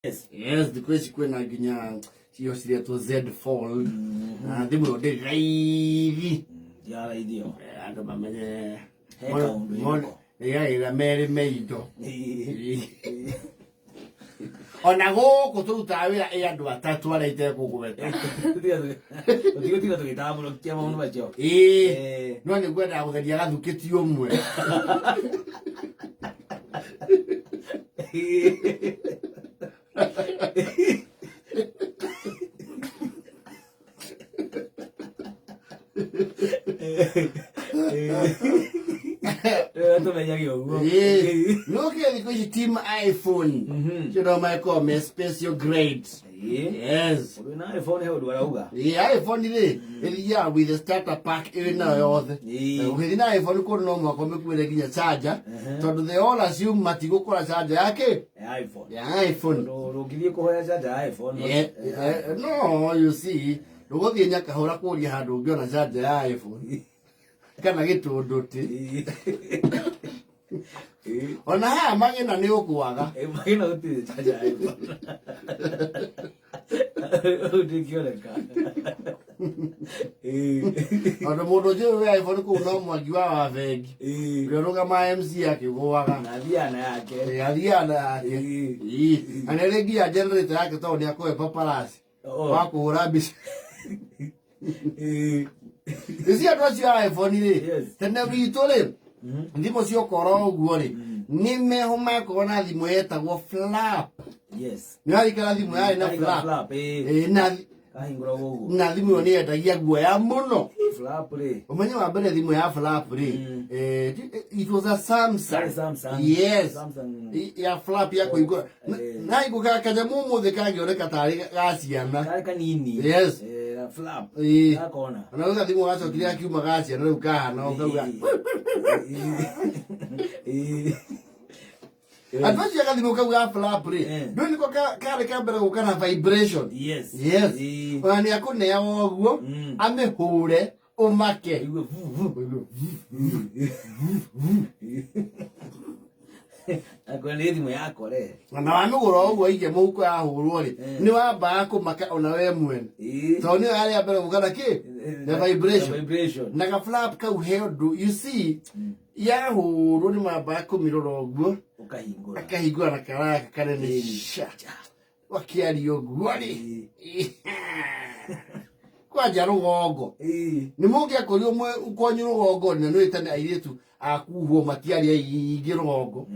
Yes, the question kwena ginya hiyo siria to Z fall. Na ndimu de raivi. Ya idio. Ando bamenye. Ya ila mere meido. Ona goko turuta wira andu atatu araite kugubeta. Tiga tugitamulo kia maundu bacho. No ni gwenda gutheria gathukiti umwe. Look at the team iPhone. You know my comment special grade. Yes. Yeah, iPhone ile. Yeah, with the starter pack even now yothe. With the iPhone ko no mo come ku ginya charger. So they all assume matigo ko charger yake. iPhone. Yeah, iPhone. No gilie ko ya charger iPhone. Yeah. No, you see. Lugo thie nyaka hora ko ria handu ngiona charger ya iPhone. Kana gitundu ti. Ona ha magina ni ukuaga. Magina uti charger iPhone. Udikioneka. Ona mundu je iPhone ko no mwagiwa wa vengi. Rioruga ma MC yake guaga. Na thiana yake. Thiana yake. Anelegi ya generator yake to ni akoe paparazzi. Wakuhura bici. Isi adosi ya iPhone ile. Tene bitole. Ndimo sio koro uguo ri. Nime homa kona thimu yetagwo flap. Yes. Nari kana thimu ya na flap. Na kahingura gugu. Na thimu ni yendagia guoya muno. Flap ri. Umenye wa mbere thimu ya flap ri. It was a Samsung. Yes. Samsung. Ya flap ya kuigura. Na iguka kajamu muthe kangioneka tari gaciana. Kari kanini. Yes. Flap. Akona. Na thimu wacho kiria kiuma gaciana riu kahana ukauga. Advance ya kadimo kauga flap ri. Ndo niko kare kamera gukana vibration. Yes. Yes. Wani akune ya woguo amehure umake. Akwani thimu yako re. Na wanugura oguo ige muko ya hurwo ri. Ni wamba kumaka ona we mwene. So ni ari abere gukana ki? The vibration. Na ka flap ka uheodu. You see ya hurwo ni mamba kumirora oguo. Ukahingura. Akahingura na karaka kanene sha. Wakiari oguo ri. Kwaja rugongo. Ni mungi akori umwe ukonyu rugongo na no itane airetu akuhuo matiari aingi rugongo.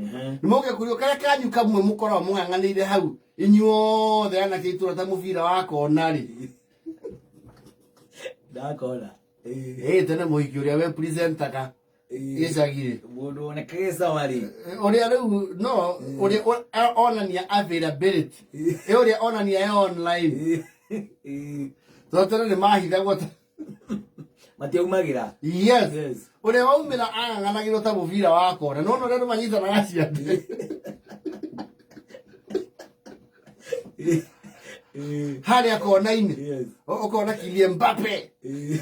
Ni mungi akori kaya kanyu kamwe mukora mung'ang'anire hau inyuothe ana kitura ta mubira wa kona ri. Ndakona. Tene muhiki uria we presenter ka. Isagire. Mundu one kesa wari. Uria riu no uria onania availability. Uria onania online. Totoro ni mahitha gwata. Matiaumagira. Yes. Ule waumira ang'ang'anagirwo ta mubira wa kona. No rero manyita na gacia. Hari akona ini. Okona kilie Mbappe.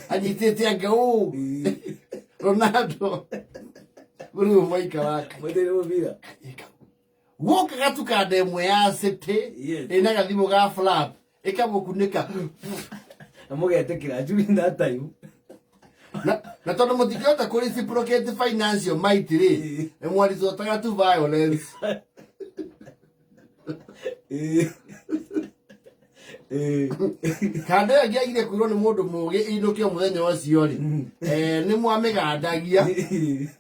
Anyitete angao. Ronaldo. Buru mwaika wake. Mwendele mubira. Woka gatuka demwe ya sete. Ina gathimo ga flap. Ikamukunika. Mugetekira during that time. Na tondu mutikiota kuri reciprocate financial might ri mwari zotaga tu violence. Kande agiagire kwirwo ni mundu mugi inukio muthenya ucio ri ni mwamigandagia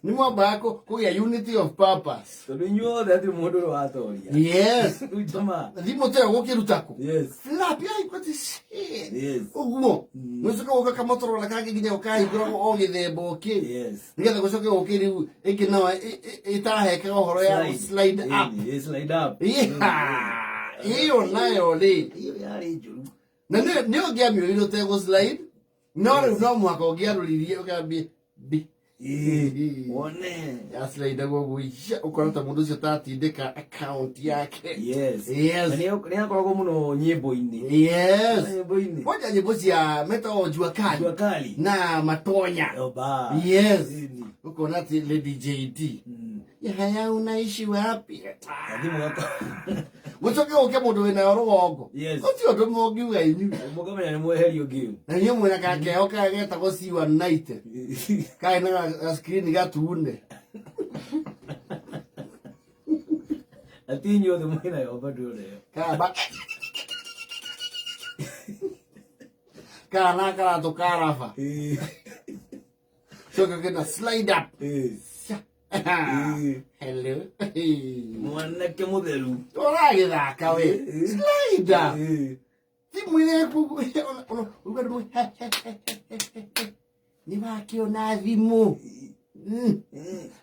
ni mwamba kugia unity of purpose. Tondu inyuothe ati mundu wa atoria. Yes. Utama. Thimo te gukirutako. Yes. Flap ya ikwati shit. Yes. Uguo. Musuka uka kamotoro la kage ginya ukahingura o githemba uki. Yes. Nigetha gucoke ukiri iki no itaheke uhoro ya slide up. Yes, slide up. Hiyo nayo ri. Hiyo yari njuru. Na ni ogiamio iro te go slide. No mwaka ogiaruririe ukambie bi. One. Ya slide go guisha ukorata mundu cio tatindika account yake. Yes. Yes. Ni akoragwo muno nyimbo-ini. Yes. Nyimbo-ini. Moja nyimbo cia meto jua kali. Na matonya. Oba. Yes. Uko nati Lady JD. Ya haya unaishi wapi? Gucoke uke mundu wina rugongo. Yes. Ucio ndu mungiuga inyu. Mukamenya ni mweherio game. Na nyu mwena kakeo kageta go C1 night. Kai na screen gatune. Atinyo the mwena yo badule. Ba. Kana kala to karafa. So kagena slide up. Hello. Mwana ke modelu. Ora githaka we. Slide up. Thimu ile ku uga mu. Ni bakiona thimu.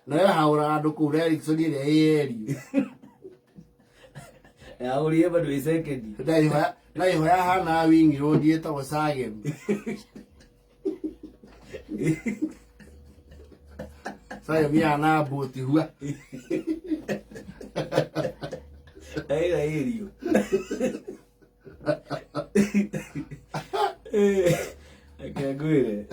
Na ya haura andu ku Erickson ile yeri. Ya uri bado isekendi. Dai hoya hana wingi rodi eta wasage. Saya mia na boti hua. Era erio. Akagwire.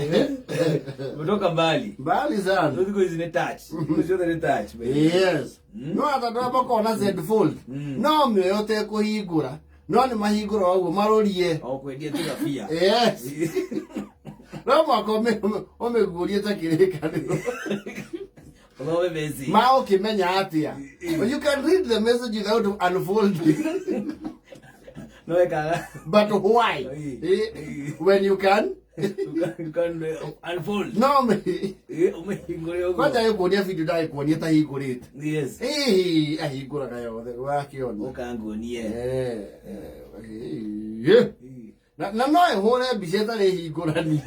Kutoka mbali. Mbali sana. Ndio ziko zine touch. Ziko zine touch. Yes. No ata ndo bakona Z fold. No me yote kuhigura. No ni mahigura wago marorie. Au kwendia tiga pia. Yes. No makome omegurie takirika ndio. Owe message. Mao kimenya atia. But you can read the message without unfolding. No eka. But why? When you can unfold. No me. Umehingore Kwa tayo kuonia video dai kuonia ta higurite. Yes. Higura kayo wakiona. Ukangonie. Na no hore bisheta le higurani.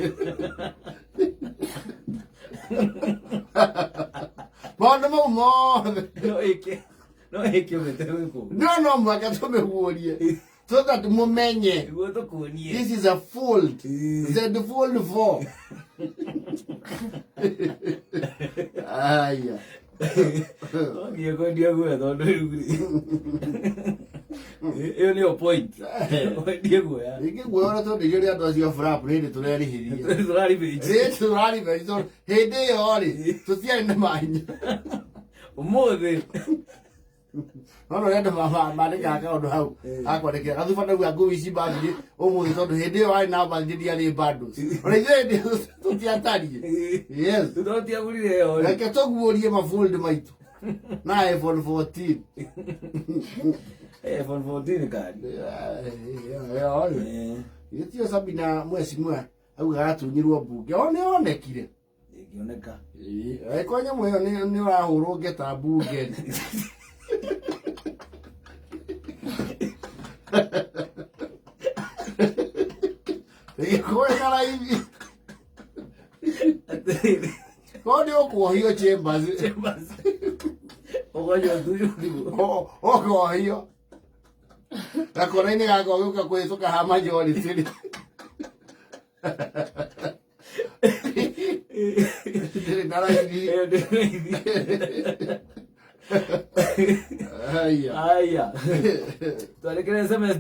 Mondo mo. No eke umetewe. No mwakatome huonie. So that mumenye. This is a fold. Z fold 4. Aya. Oye, con Diego ya todo. Yo ni point. Diego ya. Iki gwora to de yori ado cio frap ni de tureri hiri. Turari beach. Turari beach. So hede yori. To sia ina manya. Umode. No yendo mama ni kaka ondo hau. Akore ke athu fana gwa wici bandi umuthi tondu hede yo ai na bandi dia ni bando. Ora ide to tia tari. Yes. Tu tia gurire yo. Ke to guorie ma fold maitu. Na iPhone 14. iPhone 14 kadi. Yetio Sabina mwezi mwa au gatunyirwo bunge onekire. Igioneka. Konya mwe ni urahurwo ngeta bunge. Konya kala hivi. Kodi okuohio chambers. Ogoyo tuyo. Ogohio. La corrente gagoka kwezuka hama joli sili. Aya. Tuale que ese mes